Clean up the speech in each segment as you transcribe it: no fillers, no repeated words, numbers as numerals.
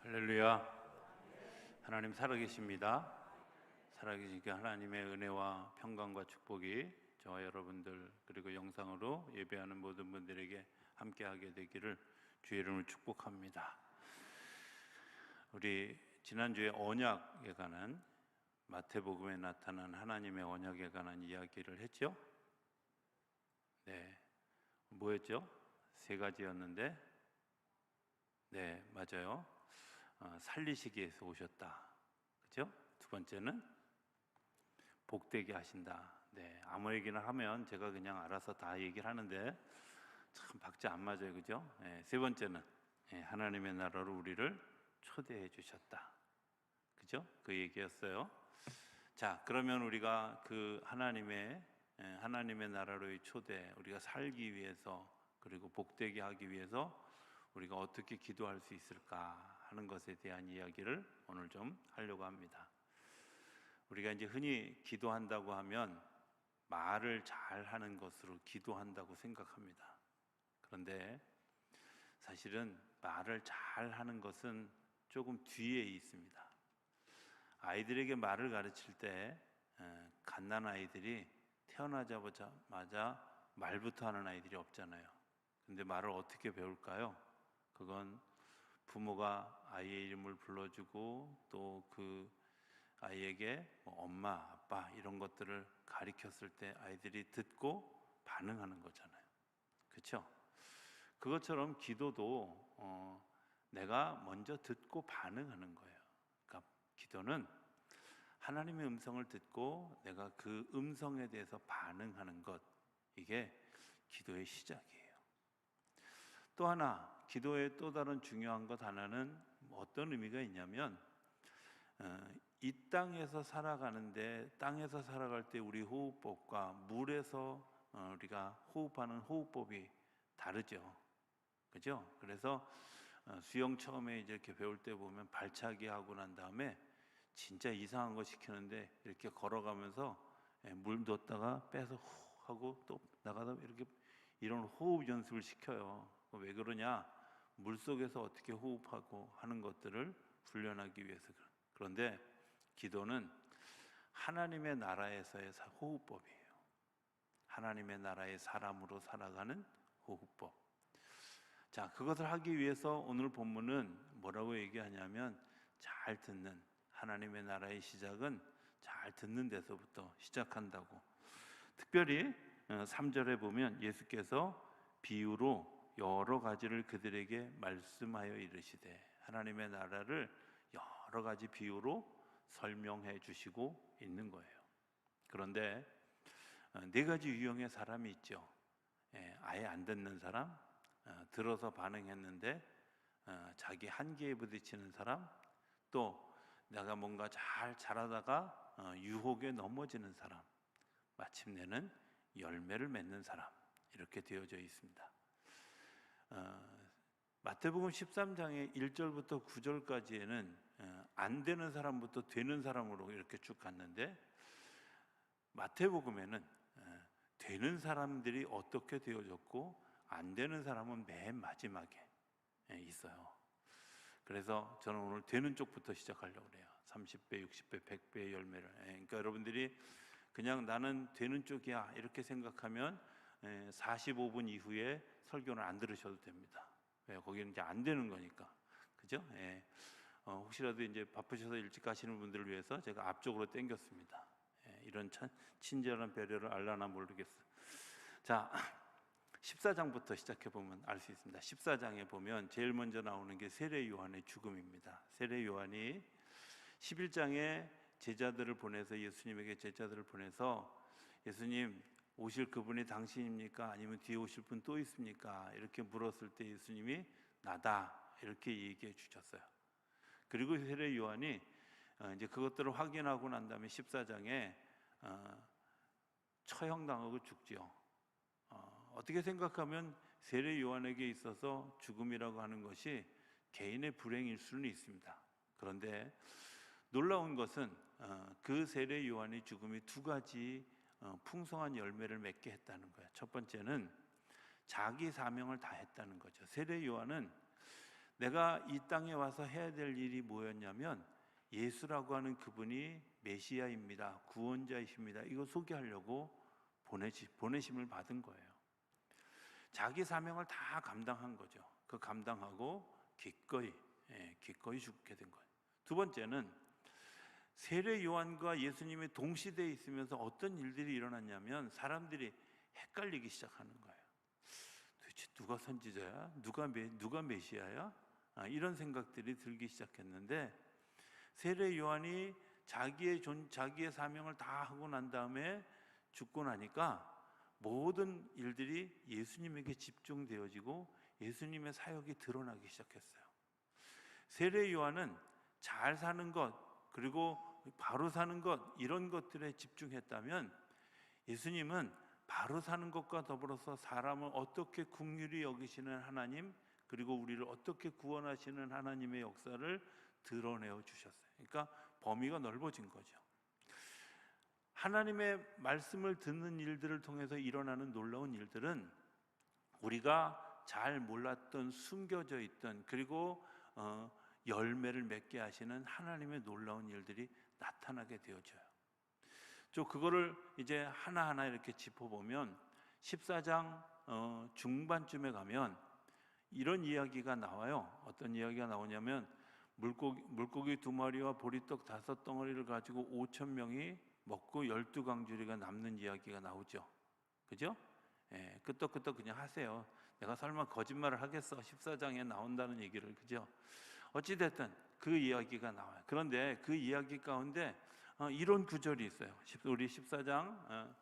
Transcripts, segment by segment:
할렐루야. 하나님 살아계십니다. 살아계시니까 하나님의 은혜와 평강과 축복이 저와 여러분들 그리고 영상으로 예배하는 모든 분들에게 함께하게 되기를 주의 이름으로 축복합니다. 우리 지난주에 언약에 관한 마태복음에 나타난 하나님의 언약에 관한 이야기를 했죠. 네, 뭐였죠? 세 가지였는데, 네, 맞아요. 살리시기 위해서 오셨다. 그죠? 두 번째는 복되게 하신다. 네, 아무 얘기나 하면 제가 그냥 알아서 다 얘기를 하는데 참 박자 안 맞아요. 그죠? 네, 세 번째는 하나님의 나라로 우리를 초대해 주셨다. 그죠? 그 얘기였어요. 자, 그러면 우리가 그 하나님의 나라로의 초대, 우리가 살기 위해서 그리고 복되게 하기 위해서 우리가 어떻게 기도할 수 있을까 하는 것에 대한 이야기를 오늘 좀 하려고 합니다. 우리가 이제 흔히 기도한다고 하면 말을 잘 하는 것으로 기도한다고 생각합니다. 그런데 사실은 말을 잘 하는 것은 조금 뒤에 있습니다. 아이들에게 말을 가르칠 때 갓난아이들이 태어나자마자 말부터 하는 아이들이 없잖아요. 근데 말을 어떻게 배울까요? 그건 부모가 아이의 이름을 불러주고 또 그 아이에게 엄마, 아빠 이런 것들을 가리켰을 때 아이들이 듣고 반응하는 거잖아요. 그렇죠? 그것처럼 기도도 내가 먼저 듣고 반응하는 거예요. 그러니까 기도는 하나님의 음성을 듣고 내가 그 음성에 대해서 반응하는 것, 이게 기도의 시작이에요. 또 하나, 기도의 또 다른 중요한 것 하나는 어떤 의미가 있냐면 이 땅에서 살아가는데, 땅에서 살아갈 때 우리 호흡법과 물에서 우리가 호흡하는 호흡법이 다르죠. 그죠? 그래서 수영 처음에 이렇게 배울 때 보면 발차기 하고 난 다음에 진짜 이상한 거 시키는데 이렇게 걸어가면서 물 넣었다가 빼서 후 하고 또 나가다 이렇게 이런 호흡 연습을 시켜요. 왜 그러냐? 물속에서 어떻게 호흡하고 하는 것들을 훈련하기 위해서. 그런데 기도는 하나님의 나라에서의 호흡법이에요. 하나님의 나라의 사람으로 살아가는 호흡법. 자, 그것을 하기 위해서 오늘 본문은 뭐라고 얘기하냐면 잘 듣는, 하나님의 나라의 시작은 잘 듣는 데서부터 시작한다고. 특별히 3절에 보면 예수께서 비유로 여러 가지를 그들에게 말씀하여 이르시되, 하나님의 나라를 여러 가지 비유로 설명해 주시고 있는 거예요. 그런데 네 가지 유형의 사람이 있죠. 아예 안 듣는 사람, 들어서 반응했는데 자기 한계에 부딪히는 사람, 또 내가 뭔가 잘하다가 유혹에 넘어지는 사람, 마침내는 열매를 맺는 사람, 이렇게 되어져 있습니다. 마태복음 13장의 1절부터 9절까지에는 안 되는 사람부터 되는 사람으로 이렇게 쭉 갔는데, 마태복음에는 되는 사람들이 어떻게 되어졌고 안 되는 사람은 맨 마지막에 있어요. 그래서 저는 오늘 되는 쪽부터 시작하려고 해요. 30배, 60배, 100배의 열매를. 그러니까 여러분들이 그냥 나는 되는 쪽이야 이렇게 생각하면 45분 이후에 설교는 안 들으셔도 됩니다. 왜? 거기는 이제 안 되는 거니까. 그죠? 혹시라도 이제 바쁘셔서 일찍 가시는 분들을 위해서 제가 앞쪽으로 당겼습니다. 이런 친절한 배려를 알라나 모르겠어요. 자, 14장부터 시작해 보면 알 수 있습니다. 14장에 보면 제일 먼저 나오는 게 세례 요한의 죽음입니다. 세례 요한이 11장에 제자들을 보내서, 예수님에게 제자들을 보내서 예수님, 오실 그분이 당신입니까? 아니면 뒤에 오실 분 또 있습니까? 이렇게 물었을 때 예수님이 나다 이렇게 얘기해 주셨어요. 그리고 세례 요한이 이제 그것들을 확인하고 난 다음에 14장에 처형당하고 죽지요. 어떻게 생각하면 세례 요한에게 있어서 죽음이라고 하는 것이 개인의 불행일 수는 있습니다. 그런데 놀라운 것은 그 세례 요한의 죽음이 두 가지 풍성한 열매를 맺게 했다는 거예요. 첫 번째는 자기 사명을 다 했다는 거죠. 세례 요한은 내가 이 땅에 와서 해야 될 일이 뭐였냐면 예수라고 하는 그분이 메시아입니다, 구원자이십니다, 이거 소개하려고 보내심을 받은 거예요. 자기 사명을 다 감당한 거죠. 그 감당하고 기꺼이 죽게 된 거예요. 두 번째는 세례 요한과 예수님이 동시대에 있으면서 어떤 일들이 일어났냐면 사람들이 헷갈리기 시작하는 거예요. 도대체 누가 선지자야? 누가 메시아야? 이런 생각들이 들기 시작했는데, 세례 요한이 자기의 사명을 다 하고 난 다음에 죽고 나니까 모든 일들이 예수님에게 집중되어지고 예수님의 사역이 드러나기 시작했어요. 세례 요한은 잘 사는 것, 그리고 바로 사는 것, 이런 것들에 집중했다면, 예수님은 바로 사는 것과 더불어서 사람을 어떻게 긍휼히 여기시는 하나님, 그리고 우리를 어떻게 구원하시는 하나님의 역사를 드러내어 주셨어요. 그러니까 범위가 넓어진 거죠. 하나님의 말씀을 듣는 일들을 통해서 일어나는 놀라운 일들은 우리가 잘 몰랐던, 숨겨져 있던, 그리고 열매를 맺게 하시는 하나님의 놀라운 일들이 나타나게 되어져요. 그거를 이제 하나하나 이렇게 짚어보면 14장 중반쯤에 가면 이런 이야기가 나와요. 어떤 이야기가 나오냐면 물고기 2마리와 보리떡 5덩어리를 가지고 5,000명이 먹고 12강주리가 남는 이야기가 나오죠. 그죠? 끄떡끄떡 그냥 하세요. 내가 설마 거짓말을 하겠어? 14장에 나온다는 얘기를. 그죠? 어찌됐든 그 이야기가 나와요. 그런데 그 이야기 가운데 이런 구절이 있어요. 우리 14장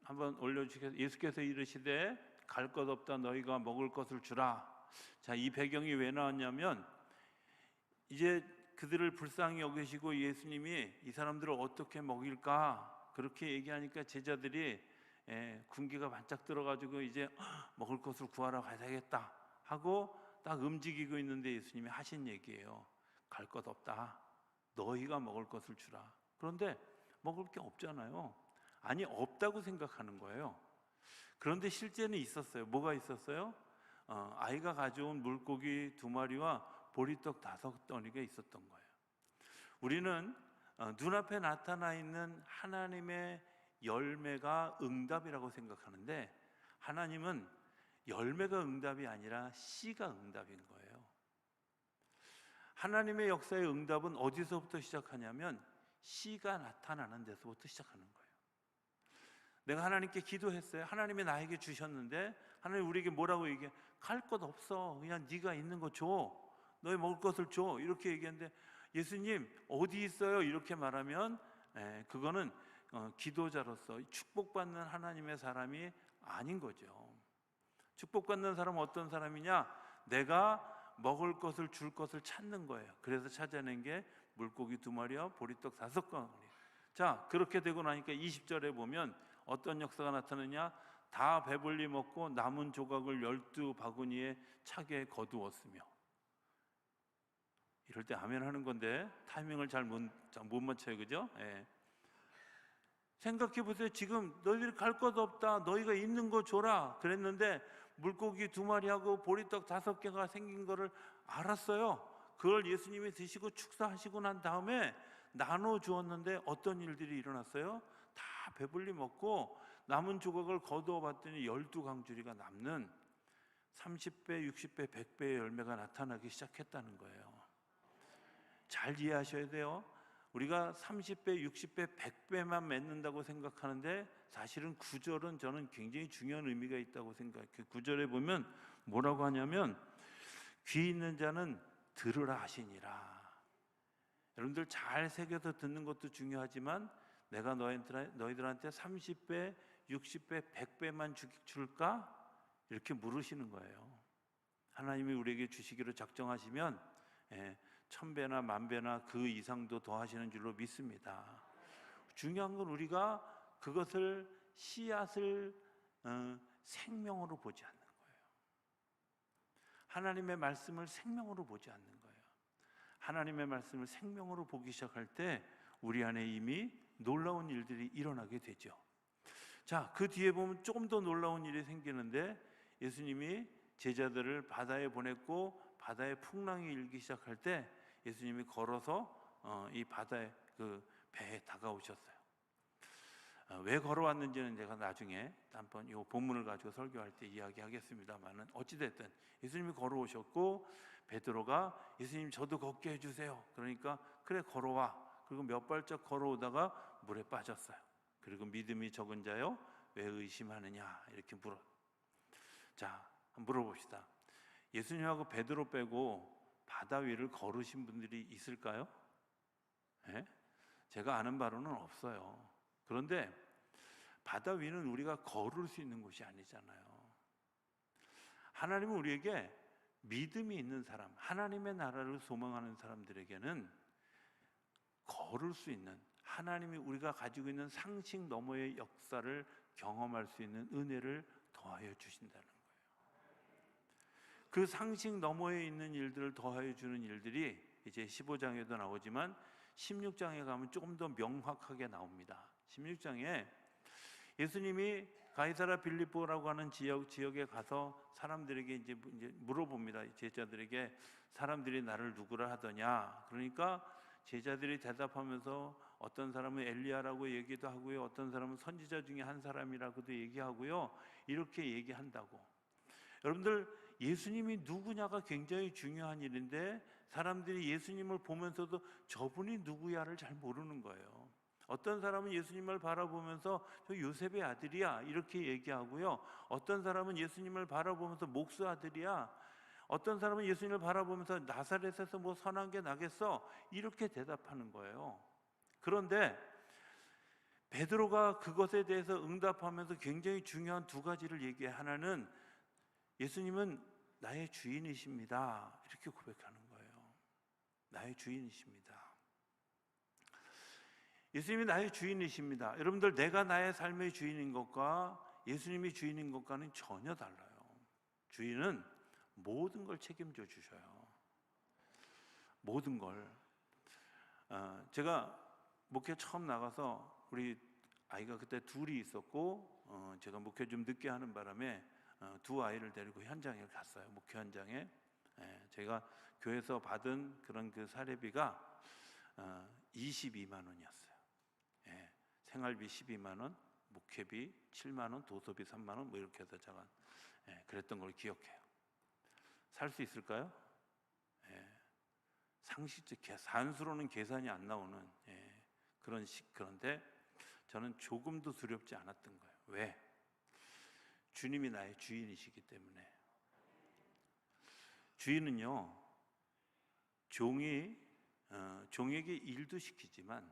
한번 올려주시겠어요? 예수께서 이르시되 갈 것 없다, 너희가 먹을 것을 주라. 자, 이 배경이 왜 나왔냐면 이제 그들을 불쌍히 여기시고 예수님이 이 사람들을 어떻게 먹일까 그렇게 얘기하니까 제자들이 군기가 반짝 들어가지고 이제 먹을 것을 구하러 가야 되겠다 하고 딱 움직이고 있는데 예수님이 하신 얘기예요. 갈 것 없다, 너희가 먹을 것을 주라. 그런데 먹을 게 없잖아요. 아니, 없다고 생각하는 거예요. 그런데 실제는 있었어요. 뭐가 있었어요? 아이가 가져온 물고기 2마리와 보리떡 5덩어리가 있었던 거예요. 우리는 눈앞에 나타나 있는 하나님의 열매가 응답이라고 생각하는데, 하나님은 열매가 응답이 아니라 씨가 응답인 거예요. 하나님의 역사의 응답은 어디서부터 시작하냐면 씨가 나타나는 데서부터 시작하는 거예요. 내가 하나님께 기도했어요. 하나님이 나에게 주셨는데 하나님 우리에게 뭐라고 얘기해? 갈 것 없어, 그냥 네가 있는 거 줘, 너희 먹을 것을 줘, 이렇게 얘기하는데 예수님 어디 있어요? 이렇게 말하면 그거는 기도자로서 축복받는 하나님의 사람이 아닌 거죠. 축복받는 사람은 어떤 사람이냐? 내가 먹을 것을 줄 것을 찾는 거예요. 그래서 찾아낸 게 물고기 2마리와 보리떡 5덩어리. 자, 그렇게 되고 나니까 20절에 보면 어떤 역사가 나타나냐? 다 배불리 먹고 남은 조각을 12바구니에 차게 거두었으며. 이럴 때 아멘 하는 건데 타이밍을 잘 못 맞춰요. 그죠? 생각해 보세요. 지금 너희들이 갈 것 없다, 너희가 있는 거 줘라 그랬는데 물고기 2마리하고 보리떡 5개가 생긴 거를 알았어요. 그걸 예수님이 드시고 축사하시고 난 다음에 나눠 주었는데 어떤 일들이 일어났어요? 다 배불리 먹고 남은 조각을 거두어 봤더니 12강주리가 남는 30배, 60배, 100배의 열매가 나타나기 시작했다는 거예요. 잘 이해하셔야 돼요. 우리가 30배, 60배, 100배만 맺는다고 생각하는데 사실은 9절은 저는 굉장히 중요한 의미가 있다고 생각해요. 그 9절에 보면 뭐라고 하냐면 귀 있는 자는 들으라 하시니라. 여러분들 잘 새겨서 듣는 것도 중요하지만 내가 너희들한테 30배, 60배, 100배만 줄까? 이렇게 물으시는 거예요. 하나님이 우리에게 주시기로 작정하시면 1000배나 10,000배나 그 이상도 더하시는 줄로 믿습니다. 중요한 건 우리가 그것을 씨앗을 생명으로 보지 않는 거예요. 하나님의 말씀을 생명으로 보지 않는 거예요. 하나님의 말씀을 생명으로 보기 시작할 때 우리 안에 이미 놀라운 일들이 일어나게 되죠. 자, 그 뒤에 보면 조금 더 놀라운 일이 생기는데 예수님이 제자들을 바다에 보냈고 바다에 풍랑이 일기 시작할 때 예수님이 걸어서 이 바다에 그 배에 다가오셨어요. 왜 걸어왔는지는 제가 나중에 한번 이 본문을 가지고 설교할 때 이야기하겠습니다만은, 어찌됐든 예수님이 걸어오셨고 베드로가 예수님 저도 걷게 해주세요. 그러니까 그래 걸어와. 그리고 몇 발짝 걸어오다가 물에 빠졌어요. 그리고 믿음이 적은 자요 왜 의심하느냐 이렇게 자, 한번 물어봅시다. 예수님하고 베드로 빼고 바다 위를 걸으신 분들이 있을까요? 네? 제가 아는 바로는 없어요. 그런데 바다 위는 우리가 걸을 수 있는 곳이 아니잖아요. 하나님은 우리에게 믿음이 있는 사람, 하나님의 나라를 소망하는 사람들에게는 걸을 수 있는, 하나님이 우리가 가지고 있는 상식 너머의 역사를 경험할 수 있는 은혜를 더하여 주신다는 거예요. 그 상식 너머에 있는 일들을 더하여 주는 일들이 이제 15장에도 나오지만 16장에 가면 조금 더 명확하게 나옵니다. 16장에 예수님이 가이사라 빌립보라고 하는 지역에 가서 사람들에게 이제 물어봅니다. 제자들에게 사람들이 나를 누구라 하더냐. 그러니까 제자들이 대답하면서 어떤 사람은 엘리야라고 얘기도 하고요, 어떤 사람은 선지자 중에 한 사람이라고도 얘기하고요, 이렇게 얘기한다고. 여러분들, 예수님이 누구냐가 굉장히 중요한 일인데 사람들이 예수님을 보면서도 저분이 누구야를 잘 모르는 거예요. 어떤 사람은 예수님을 바라보면서 저 요셉의 아들이야 이렇게 얘기하고요, 어떤 사람은 예수님을 바라보면서 목수 아들이야, 어떤 사람은 예수님을 바라보면서 나사렛에서 뭐 선한 게 나겠어 이렇게 대답하는 거예요. 그런데 베드로가 그것에 대해서 응답하면서 굉장히 중요한 두 가지를 얘기해. 하나는 예수님은 나의 주인이십니다 이렇게 고백하는 거예요. 나의 주인이십니다. 예수님이 나의 주인이십니다. 여러분들, 내가 나의 삶의 주인인 것과 예수님이 주인인 것과는 전혀 달라요. 주인은 모든 걸 책임져 주셔요. 모든 걸. 제가 목회 처음 나가서 우리 아이가 그때 둘이 있었고 제가 목회 좀 늦게 하는 바람에 두 아이를 데리고 현장에 갔어요. 목회 현장에. 제가 교회에서 받은 그런 그 사례비가 22만 원이었어요. 생활비 12만 원, 목회비 7만 원, 도서비 3만 원, 뭐 이렇게 해서 제가 그랬던 걸 기억해요. 살 수 있을까요? 상식적 산수로는 계산이 안 나오는 그런데 저는 조금도 두렵지 않았던 거예요. 왜? 주님이 나의 주인이시기 때문에. 주인은요, 종에게 일도 시키지만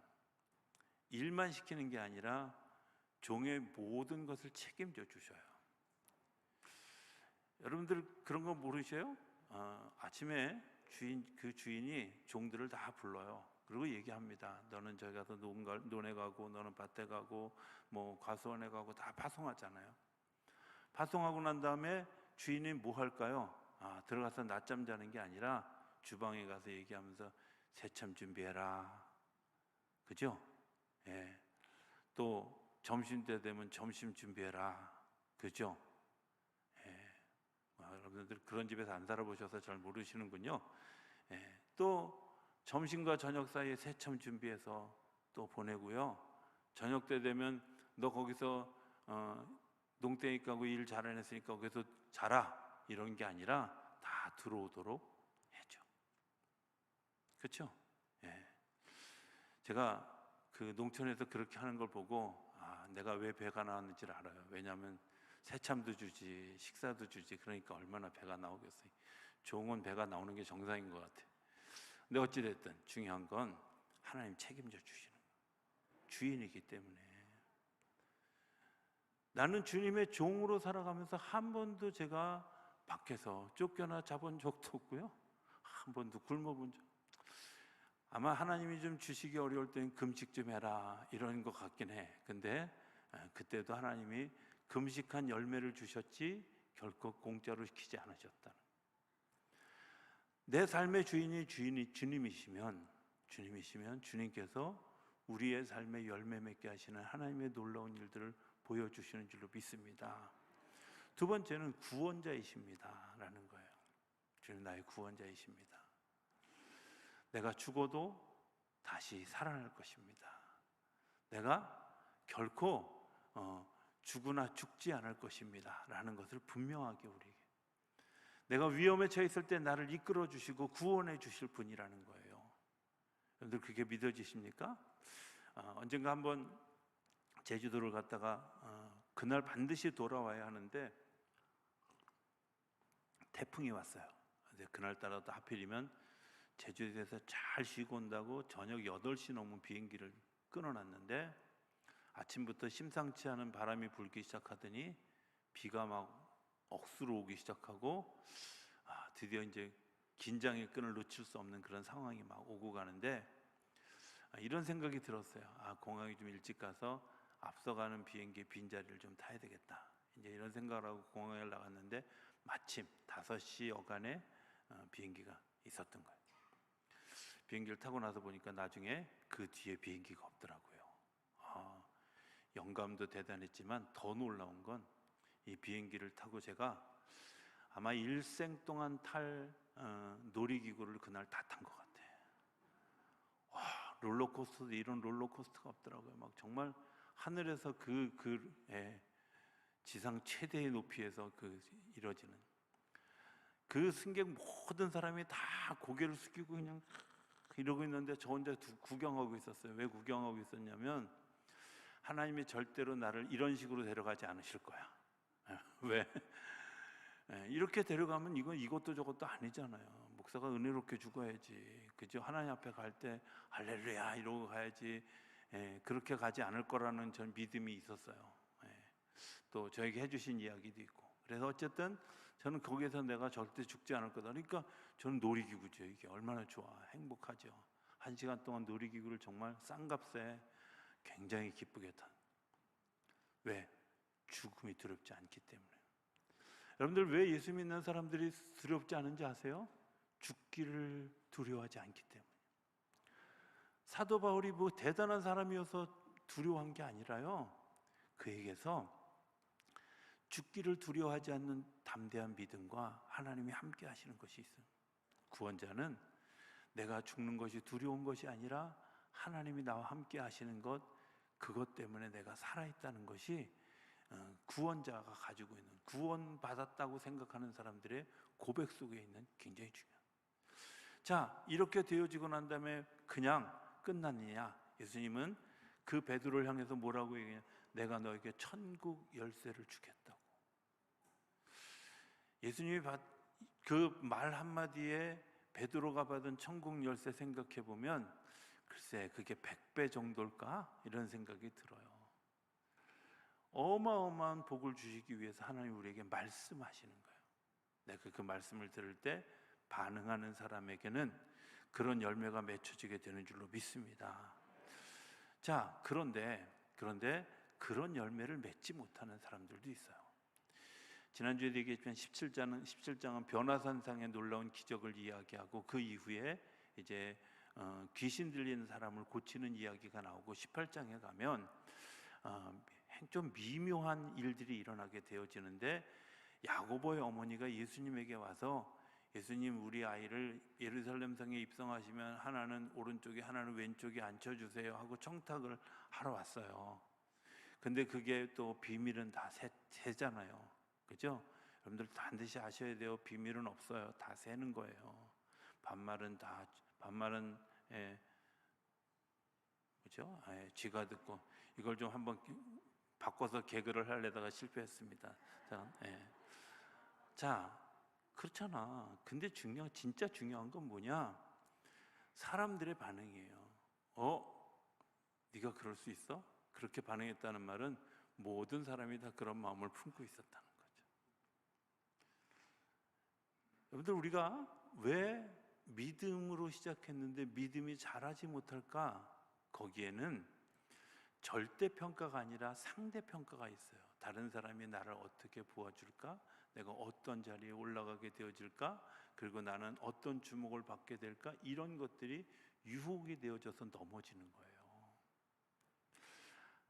일만 시키는 게 아니라 종의 모든 것을 책임져 주셔요. 여러분들 그런 거 모르셔요? 아침에 그 주인이 종들을 다 불러요. 그리고 얘기합니다. 너는 저기 가서 논에 가고, 너는 밭에 가고, 뭐 과수원에 가고, 다 파송하잖아요. 파송하고 난 다음에 주인이 뭐 할까요? 들어가서 낮잠 자는 게 아니라 주방에 가서 얘기하면서 새참 준비해라. 그죠? 또 점심때 되면 점심 준비해라. 그죠? 여러분들 그런 집에서 안 살아보셔서 잘 모르시는군요. 또 점심과 저녁 사이에 새참 준비해서 또 보내고요, 저녁 때 되면 너 거기서 농땡이 까고 일 잘해냈으니까 거기서 자라, 이런 게 아니라 다 들어오도록 해줘. 그렇죠? 제가 그 농촌에서 그렇게 하는 걸 보고 내가 왜 배가 나왔는지를 알아요. 왜냐하면 새참도 주지, 식사도 주지, 그러니까 얼마나 배가 나오겠어요. 종은 배가 나오는 게 정상인 것 같아. 근데 어찌됐든 중요한 건 하나님 책임져 주시는 거예요. 주인이기 때문에. 나는 주님의 종으로 살아가면서 한 번도 제가 밖에서 쫓겨나 자본 적도 없고요, 한 번도 굶어본 적. 아마 하나님이 좀 주시기 어려울 때는 금식 좀 해라 이런 것 같긴 해. 근데 그때도 하나님이 금식한 열매를 주셨지 결코 공짜로 시키지 않으셨다는. 내 삶의 주인이 주님이시면 주님께서 우리의 삶에 열매 맺게 하시는 하나님의 놀라운 일들을 보여주시는 줄로 믿습니다. 두 번째는 구원자이십니다 라는 거예요. 주님 나의 구원자이십니다. 내가 죽어도 다시 살아날 것입니다. 내가 결코 죽으나 죽지 않을 것입니다 라는 것을 분명하게 우리에게, 내가 위험에 처했을 때 나를 이끌어 주시고 구원해 주실 분이라는 거예요. 여러분들 그게 믿어지십니까? 언젠가 한번 제주도를 갔다가 그날 반드시 돌아와야 하는데 태풍이 왔어요. 근데 그날따라도 하필이면 제주도에서 잘 쉬고 온다고 저녁 8시 넘은 비행기를 끊어놨는데 아침부터 심상치 않은 바람이 불기 시작하더니 비가 막 억수로 오기 시작하고 드디어 이제 긴장의 끈을 놓칠 수 없는 그런 상황이 막 오고 가는데 이런 생각이 들었어요. 공항에 좀 일찍 가서 앞서가는 비행기 빈자리를 좀 타야 되겠다. 이제 이런 생각을 하고 공항에 나갔는데 마침 5시 여간에 비행기가 있었던 거예요. 비행기를 타고 나서 보니까 나중에 그 뒤에 비행기가 없더라고요. 영감도 대단했지만 더 놀라운 건 이 비행기를 타고 제가 아마 일생 동안 탈 놀이기구를 그날 다 탄 것 같아요. 롤러코스터도 이런 롤러코스터가 없더라고요. 막 정말 하늘에서 지상 최대의 높이에서 이뤄지는 그 승객 모든 사람이 다 고개를 숙이고 그냥 이러고 있는데 저 혼자 구경하고 있었어요. 왜 구경하고 있었냐면 하나님이 절대로 나를 이런 식으로 데려가지 않으실 거야. 왜? 이렇게 데려가면 이것도 저것도 아니잖아요. 목사가 은혜롭게 죽어야지, 그죠? 하나님 앞에 갈 때 할렐루야 이러고 가야지. 그렇게 가지 않을 거라는 전 믿음이 있었어요. 또 저에게 해주신 이야기도 있고. 그래서 어쨌든 저는 거기에서 내가 절대 죽지 않을 거다. 그러니까 저는 놀이기구죠. 이게 얼마나 좋아, 행복하죠. 1시간 동안 놀이기구를 정말 싼 값에 굉장히 기쁘게 탄. 왜? 죽음이 두렵지 않기 때문에. 여러분들 왜 예수 믿는 사람들이 두렵지 않은지 아세요? 죽기를 두려워하지 않기 때문에. 사도 바울이 뭐 대단한 사람이어서 두려워한 게 아니라요, 그에게서 죽기를 두려워하지 않는 담대한 믿음과 하나님이 함께 하시는 것이 있어요. 구원자는 내가 죽는 것이 두려운 것이 아니라 하나님이 나와 함께 하시는 것, 그것 때문에 내가 살아있다는 것이 구원자가 가지고 있는, 구원받았다고 생각하는 사람들의 고백 속에 있는 굉장히 중요한. 자, 이렇게 되어지고 난 다음에 그냥 끝났느냐? 예수님은 그 베드로를 향해서 뭐라고 얘기해요? 내가 너에게 천국 열쇠를 주겠다고. 예수님이 그 말 한마디에 베드로가 받은 천국 열쇠 생각해 보면 글쎄 그게 100배 정도일까? 이런 생각이 들어요. 어마어마한 복을 주시기 위해서 하나님이 우리에게 말씀하시는 거예요. 내가 그 말씀을 들을 때 반응하는 사람에게는 그런 열매가 맺혀지게 되는 줄로 믿습니다. 자, 그런데 그런 열매를 맺지 못하는 사람들도 있어요. 지난주에도 얘기했지만 17장은 변화산상의 놀라운 기적을 이야기하고 그 이후에 이제 귀신 들리는 사람을 고치는 이야기가 나오고 18장에 가면 좀 미묘한 일들이 일어나게 되어지는데 야고보의 어머니가 예수님에게 와서 예수님, 우리 아이를 예루살렘 성에 입성하시면 하나는 오른쪽에 하나는 왼쪽에 앉혀주세요 하고 청탁을 하러 왔어요. 근데 그게 또 비밀은 다 세잖아요, 그죠? 여러분들 반드시 아셔야 돼요. 비밀은 없어요. 다 세는 거예요. 반말은 그죠? 쥐가 듣고. 이걸 좀 한번 바꿔서 개그를 하려다가 실패했습니다. 자, 그렇잖아. 근데 진짜 중요한 건 뭐냐? 사람들의 반응이에요. 네가 그럴 수 있어? 그렇게 반응했다는 말은 모든 사람이 다 그런 마음을 품고 있었다는 거죠. 여러분들, 우리가 왜 믿음으로 시작했는데 믿음이 자라지 못할까? 거기에는 절대평가가 아니라 상대평가가 있어요. 다른 사람이 나를 어떻게 보아줄까? 내가 어떤 자리에 올라가게 되어질까? 그리고 나는 어떤 주목을 받게 될까? 이런 것들이 유혹이 되어져서 넘어지는 거예요.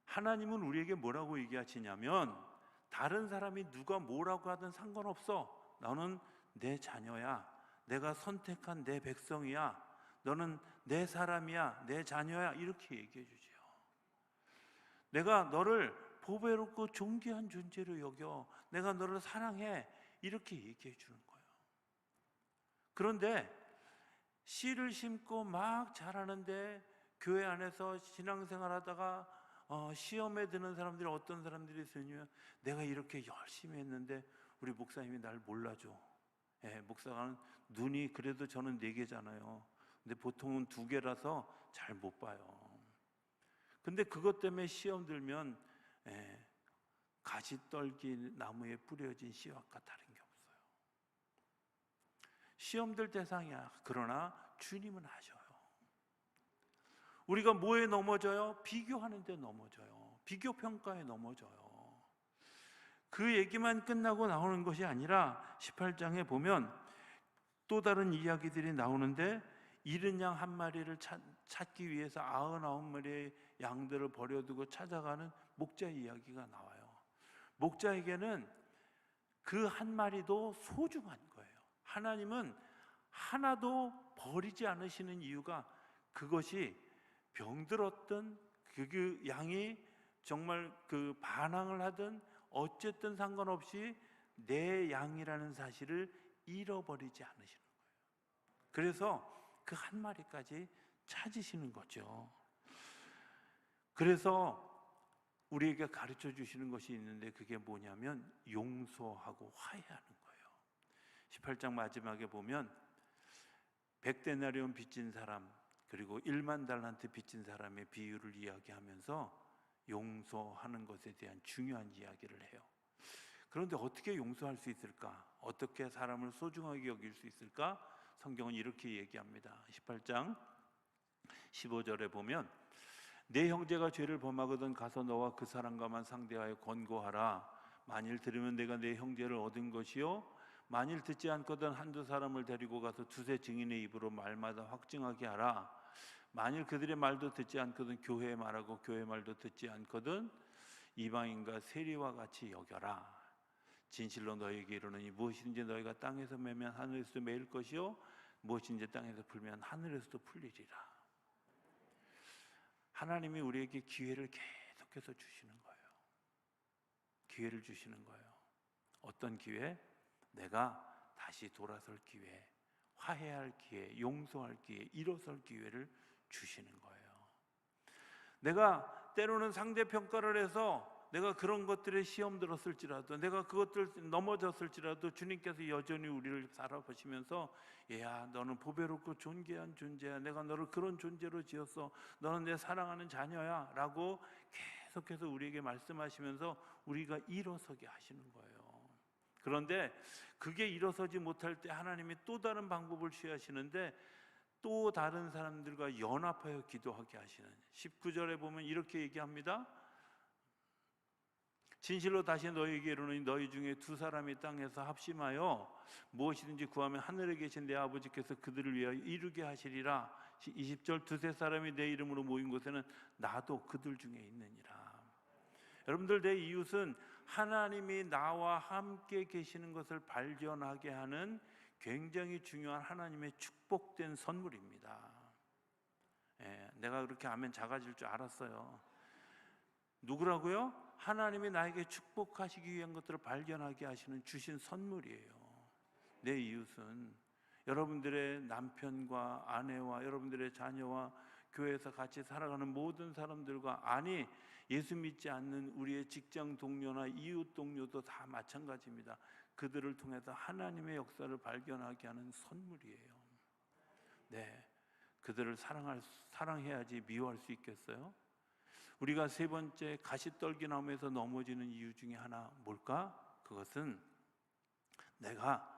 하나님은 우리에게 뭐라고 얘기하시냐면 다른 사람이 누가 뭐라고 하든 상관없어. 너는 내 자녀야. 내가 선택한 내 백성이야. 너는 내 사람이야. 내 자녀야. 이렇게 얘기해 주죠. 내가 너를 보배롭고 존귀한 존재로 여겨. 내가 너를 사랑해. 이렇게 얘기해 주는 거예요. 그런데 씨를 심고 막 자라는데 교회 안에서 신앙생활 하다가 시험에 드는 사람들이 어떤 사람들이 있으냐면 내가 이렇게 열심히 했는데 우리 목사님이 날 몰라줘. 목사가 눈이 그래도 저는 4개잖아요. 근데 보통은 2개라서 잘 못 봐요. 근데 그것 때문에 시험 들면 가시떨기 나무에 뿌려진 씨앗과 다른 게 없어요. 시험 들 대상이야. 그러나 주님은 아셔요. 우리가 뭐에 넘어져요? 비교하는 데 넘어져요. 비교 평가에 넘어져요. 그 얘기만 끝나고 나오는 것이 아니라 18장에 보면 또 다른 이야기들이 나오는데 잃은 양 한 마리를 찾기 위해서 99마리의 양들을 버려두고 찾아가는 목자 이야기가 나와요. 목자에게는 그 한 마리도 소중한 거예요. 하나님은 하나도 버리지 않으시는 이유가 그것이 병들었던 그 양이 정말 그 반항을 하든 어쨌든 상관없이 내 양이라는 사실을 잃어버리지 않으시는 거예요. 그래서 그 한 마리까지 찾으시는 거죠. 그래서 우리에게 가르쳐 주시는 것이 있는데 그게 뭐냐면 용서하고 화해하는 거예요. 18장 마지막에 보면 100데나리온 빚진 사람 그리고 1만 달란트 빚진 사람의 비유를 이야기하면서 용서하는 것에 대한 중요한 이야기를 해요. 그런데 어떻게 용서할 수 있을까? 어떻게 사람을 소중하게 여길 수 있을까? 성경은 이렇게 얘기합니다. 18장 15절에 보면 내 형제가 죄를 범하거든 가서 너와 그 사람과만 상대하여 권고하라. 만일 들으면 내가 내 형제를 얻은 것이요 만일 듣지 않거든 한두 사람을 데리고 가서 두세 증인의 입으로 말마다 확증하게 하라. 만일 그들의 말도 듣지 않거든 교회의 말하고 교회의 말도 듣지 않거든 이방인과 세리와 같이 여겨라. 진실로 너희에게 이르노니 무엇이든지 너희가 땅에서 매면 하늘에서도 매일 것이요 무엇인지 땅에서 풀면 하늘에서도 풀리리라. 하나님이 우리에게 기회를 계속해서 주시는 거예요. 기회를 주시는 거예요. 어떤 기회? 내가 다시 돌아설 기회, 화해할 기회, 용서할 기회, 일어설 기회를 주시는 거예요. 내가 때로는 상대평가를 해서 내가 그런 것들에 시험 들었을지라도 내가 그것들 넘어졌을지라도 주님께서 여전히 우리를 살아보시면서 야 너는 보배롭고 존귀한 존재야. 내가 너를 그런 존재로 지었어. 너는 내 사랑하는 자녀야 라고 계속해서 우리에게 말씀하시면서 우리가 일어서게 하시는 거예요. 그런데 그게 일어서지 못할 때 하나님이 또 다른 방법을 취하시는데 또 다른 사람들과 연합하여 기도하게 하시는 19절에 보면 이렇게 얘기합니다. 진실로 다시 너희에게 이르노니 너희 중에 2사람이 땅에서 합심하여 무엇이든지 구하면 하늘에 계신 내 아버지께서 그들을 위하여 이루게 하시리라. 20절 두세 사람이 내 이름으로 모인 곳에는 나도 그들 중에 있느니라. 여러분들 내 이웃은 하나님이 나와 함께 계시는 것을 발견하게 하는 굉장히 중요한 하나님의 축복된 선물입니다. 내가 그렇게 하면 작아질 줄 알았어요. 누구라고요? 하나님이 나에게 축복하시기 위한 것들을 발견하게 하시는 주신 선물이에요. 내 이웃은 여러분들의 남편과 아내와 여러분들의 자녀와 교회에서 같이 살아가는 모든 사람들과 아니 예수 믿지 않는 우리의 직장 동료나 이웃 동료도 다 마찬가지입니다. 그들을 통해서 하나님의 역사를 발견하게 하는 선물이에요. 네, 그들을 사랑해야지 미워할 수 있겠어요? 우리가 3번째 가시떨기 나무에서 넘어지는 이유 중에 하나 뭘까? 그것은 내가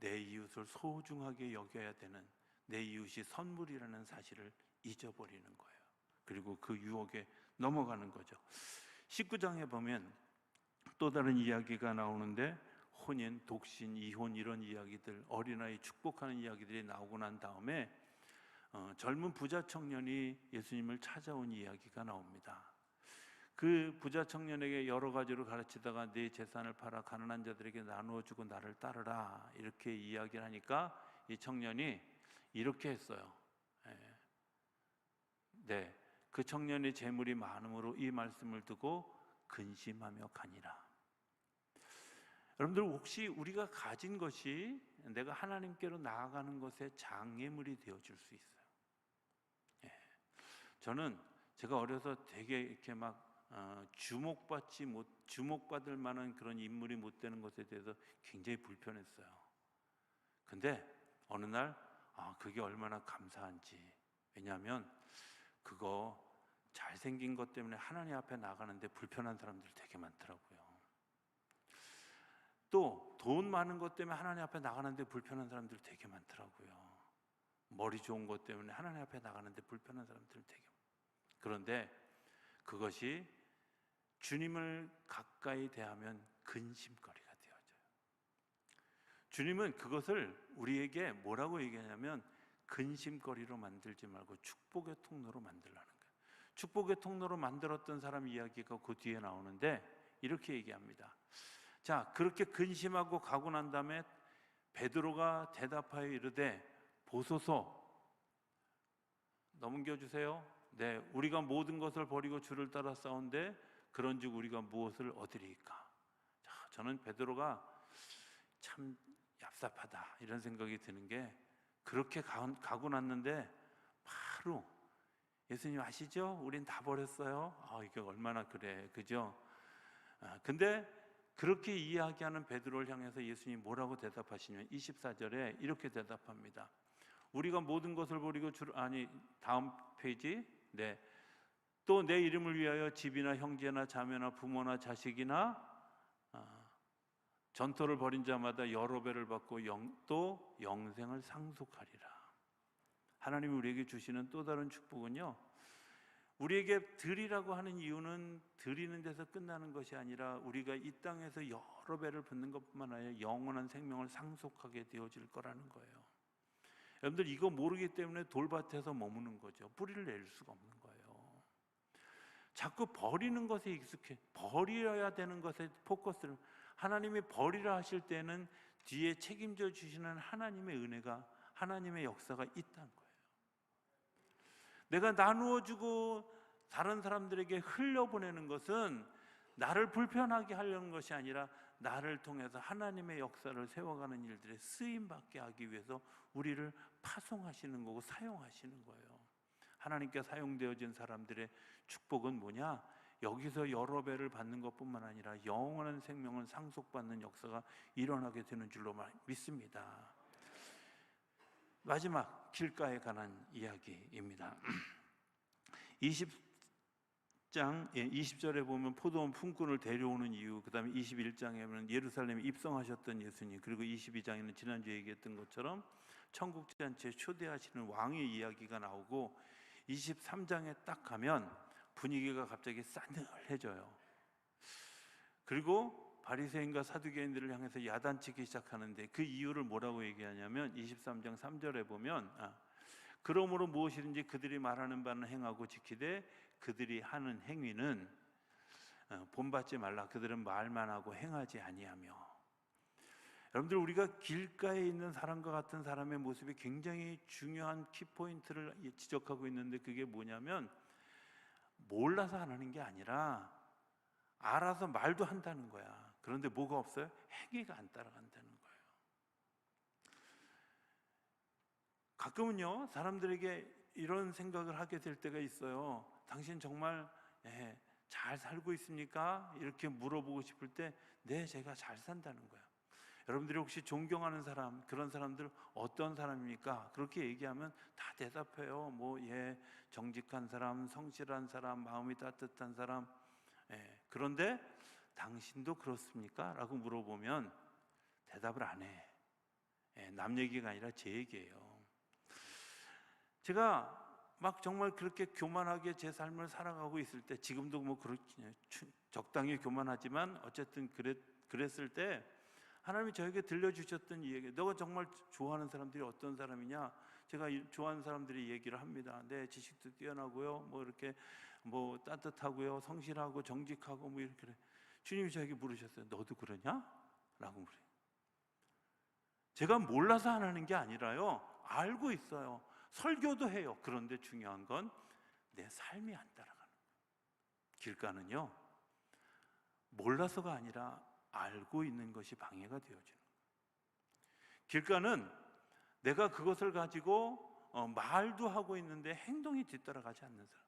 내 이웃을 소중하게 여겨야 되는 내 이웃이 선물이라는 사실을 잊어버리는 거예요. 그리고 그 유혹에 넘어가는 거죠. 19장에 보면 또 다른 이야기가 나오는데 혼인, 독신, 이혼 이런 이야기들 어린아이 축복하는 이야기들이 나오고 난 다음에 젊은 부자 청년이 예수님을 찾아온 이야기가 나옵니다. 그 부자 청년에게 여러 가지로 가르치다가 네 재산을 팔아 가난한 자들에게 나누어 주고 나를 따르라 이렇게 이야기를 하니까 이 청년이 이렇게 했어요. 예. 네, 그 청년의 재물이 많음으로 이 말씀을 듣고 근심하며 가니라. 여러분들 혹시 우리가 가진 것이 내가 하나님께로 나아가는 것에 장애물이 되어줄 수 있어요. 예. 저는 제가 어려서 되게 이렇게 막 주목받을 만한 그런 인물이 못 되는 것에 대해서 굉장히 불편했어요. 근데 어느 날 그게 얼마나 감사한지. 왜냐하면 그거 잘생긴 것 때문에 하나님 앞에 나가는데 불편한 사람들 되게 많더라고요. 또 돈 많은 것 때문에 하나님 앞에 나가는데 불편한 사람들 되게 많더라고요. 머리 좋은 것 때문에 하나님 앞에 나가는데 불편한 사람들 되게 많아요. 그런데 그것이 주님을 가까이 대하면 근심거리가 되어져요. 주님은 그것을 우리에게 뭐라고 얘기하냐면 근심거리로 만들지 말고 축복의 통로로 만들라는 거예요. 축복의 통로로 만들었던 사람 이야기가 그 뒤에 나오는데 이렇게 얘기합니다. 자, 그렇게 근심하고 가고 난 다음에 베드로가 대답하여 이르되 보소서. 넘겨주세요. 네, 우리가 모든 것을 버리고 주를 따라 싸운데 그런즉 우리가 무엇을 얻으리까? 자, 저는 베드로가 참 얍삽하다 이런 생각이 드는 게 그렇게 가고 났는데 바로 예수님 아시죠? 우린 다 버렸어요. 이게 얼마나 그래, 그죠? 근데 그렇게 이야기하는 베드로를 향해서 예수님 뭐라고 대답하시냐면 24절에 이렇게 대답합니다. 우리가 모든 것을 버리고 다음 페이지. 네. 또 내 이름을 위하여 집이나 형제나 자매나 부모나 자식이나 전토를 벌인 자마다 여러 배를 받고 또 영생을 상속하리라. 하나님이 우리에게 주시는 또 다른 축복은요, 우리에게 드리라고 하는 이유는 드리는 데서 끝나는 것이 아니라 우리가 이 땅에서 여러 배를 받는 것뿐만 아니라 영원한 생명을 상속하게 되어질 거라는 거예요. 여러분들 이거 모르기 때문에 돌밭에서 머무는 거죠. 뿌리를 낼 수가 없는 거예요. 자꾸 버리는 것에 익숙해, 버려야 되는 것에 포커스를, 하나님이 버리라 하실 때는 뒤에 책임져 주시는 하나님의 은혜가, 하나님의 역사가 있다는 거예요. 내가 나누어 주고 다른 사람들에게 흘려보내는 것은 나를 불편하게 하려는 것이 아니라 나를 통해서 하나님의 역사를 세워가는 일들에 쓰임받게 하기 위해서 우리를 파송하시는 거고 사용하시는 거예요. 하나님께 사용되어진 사람들의 축복은 뭐냐? 여기서 여러 배를 받는 것뿐만 아니라 영원한 생명을 상속받는 역사가 일어나게 되는 줄로 믿습니다. 마지막 길가에 관한 이야기입니다. 20절에 보면 포도원 품꾼을 데려오는 이유, 그 다음에 21장에 보면 예루살렘에 입성하셨던 예수님, 그리고 22장에는 지난주에 얘기했던 것처럼 천국잔치에 초대하시는 왕의 이야기가 나오고 23장에 딱 가면 분위기가 갑자기 싸늘해져요. 그리고 바리새인과 사두개인들을 향해서 야단치기 시작하는데 그 이유를 뭐라고 얘기하냐면 23장 3절에 보면 그러므로 무엇이든지 그들이 말하는 바는 행하고 지키되 그들이 하는 행위는 본받지 말라. 그들은 말만 하고 행하지 아니하며. 여러분들, 우리가 길가에 있는 사람과 같은 사람의 모습이 굉장히 중요한 키포인트를 지적하고 있는데 그게 뭐냐면 몰라서 안 하는 게 아니라 알아서 말도 한다는 거야. 그런데 뭐가 없어요? 행위가 안 따라간다는 거예요. 가끔은요, 사람들에게 이런 생각을 하게 될 때가 있어요. 당신 정말 잘 살고 있습니까? 이렇게 물어보고 싶을 때 네, 제가 잘 산다는 거예요. 여러분들이 혹시 존경하는 사람, 그런 사람들 어떤 사람입니까? 그렇게 얘기하면 다 대답해요. 정직한 사람, 성실한 사람, 마음이 따뜻한 사람. 그런데 당신도 그렇습니까? 라고 물어보면 대답을 안 해. 남 얘기가 아니라 제 얘기예요. 제가 막 정말 그렇게 교만하게 제 삶을 살아가고 있을 때, 지금도 그렇게 적당히 교만하지만 어쨌든 그랬을 때 하나님이 저에게 들려주셨던 이 얘기, 너가 정말 좋아하는 사람들이 어떤 사람이냐? 제가 좋아하는 사람들이 얘기를 합니다. 네, 지식도 뛰어나고요, 이렇게 따뜻하고요, 성실하고 정직하고 이렇게. 주님이 저에게 물으셨어요. 너도 그러냐? 라고 물어요. 제가 몰라서 안 하는 게 아니라요, 알고 있어요. 설교도 해요. 그런데 중요한 건 내 삶이 안 따라가는 거예요. 길가는요, 몰라서가 아니라 알고 있는 것이 방해가 되어지는 거예요. 길가는 내가 그것을 가지고 말도 하고 있는데 행동이 뒤따라가지 않는 사람.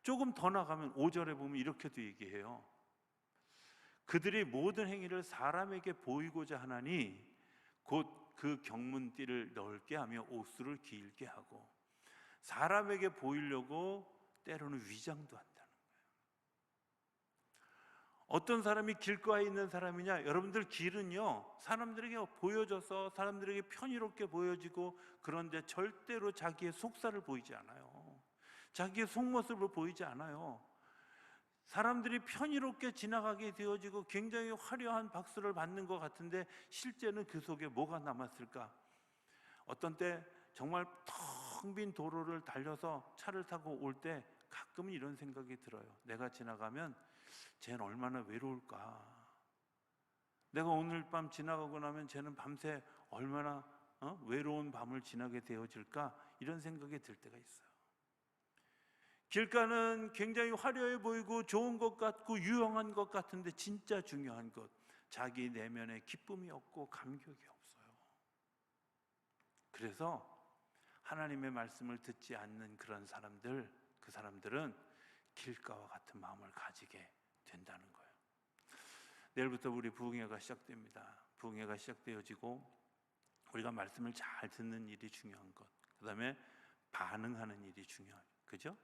조금 더 나가면 5절에 보면 이렇게도 얘기해요. 그들이 모든 행위를 사람에게 보이고자 하나니 곧 그 경문띠를 넓게 하며 옷수를 길게 하고 사람에게 보이려고 때로는 위장도 한다는 거예요. 어떤 사람이 길가에 있는 사람이냐? 여러분들, 길은요, 사람들에게 보여져서 사람들에게 편의롭게 보여지고, 그런데 절대로 자기의 속살을 보이지 않아요. 자기의 속모습을 보이지 않아요. 사람들이 편의롭게 지나가게 되어지고 굉장히 화려한 박수를 받는 것 같은데 실제는 그 속에 뭐가 남았을까? 어떤 때 정말 텅 빈 도로를 달려서 차를 타고 올 때 가끔은 이런 생각이 들어요. 내가 지나가면 쟤는 얼마나 외로울까? 내가 오늘 밤 지나가고 나면 쟤는 밤새 얼마나 외로운 밤을 지나게 되어질까? 이런 생각이 들 때가 있어요. 길가는 굉장히 화려해 보이고 좋은 것 같고 유용한 것 같은데 진짜 중요한 것, 자기 내면에 기쁨이 없고 감격이 없어요. 그래서 하나님의 말씀을 듣지 않는 그런 사람들, 그 사람들은 길가와 같은 마음을 가지게 된다는 거예요. 내일부터 우리 부흥회가 시작됩니다. 부흥회가 시작되어지고 우리가 말씀을 잘 듣는 일이 중요한 것, 그 다음에 반응하는 일이 중요해요. 그죠?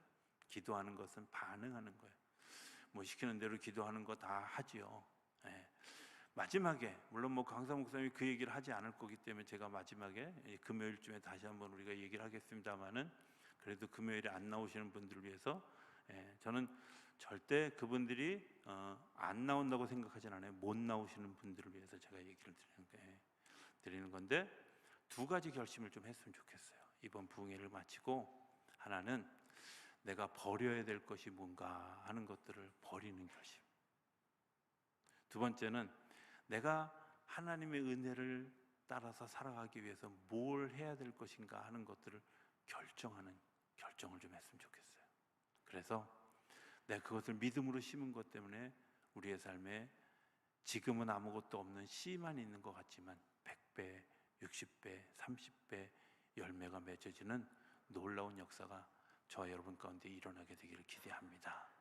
기도하는 것은 반응하는 거예요. 뭐 시키는 대로 기도하는 거 다 하지요. 예. 마지막에 물론 강사 목사님이 그 얘기를 하지 않을 거기 때문에 제가 마지막에 금요일쯤에 다시 한번 우리가 얘기를 하겠습니다만은, 그래도 금요일에 안 나오시는 분들을 위해서 저는 절대 그분들이 안 나온다고 생각하진 않아요. 못 나오시는 분들을 위해서 제가 얘기를 드리는 건데, 두 가지 결심을 좀 했으면 좋겠어요. 이번 부흥회를 마치고 하나는 내가 버려야 될 것이 뭔가 하는 것들을 버리는 결심. 두 번째는 내가 하나님의 은혜를 따라서 살아가기 위해서 뭘 해야 될 것인가 하는 것들을 결정하는 결정을 좀 했으면 좋겠어요. 그래서 내가 그것을 믿음으로 심은 것 때문에 우리의 삶에 지금은 아무것도 없는 씨만 있는 것 같지만 100배, 60배, 30배 열매가 맺어지는 놀라운 역사가 저와 여러분 가운데 일어나게 되기를 기대합니다.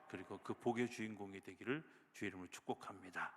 그리고 그 복의 주인공이 되기를 주의 이름으로 축복합니다.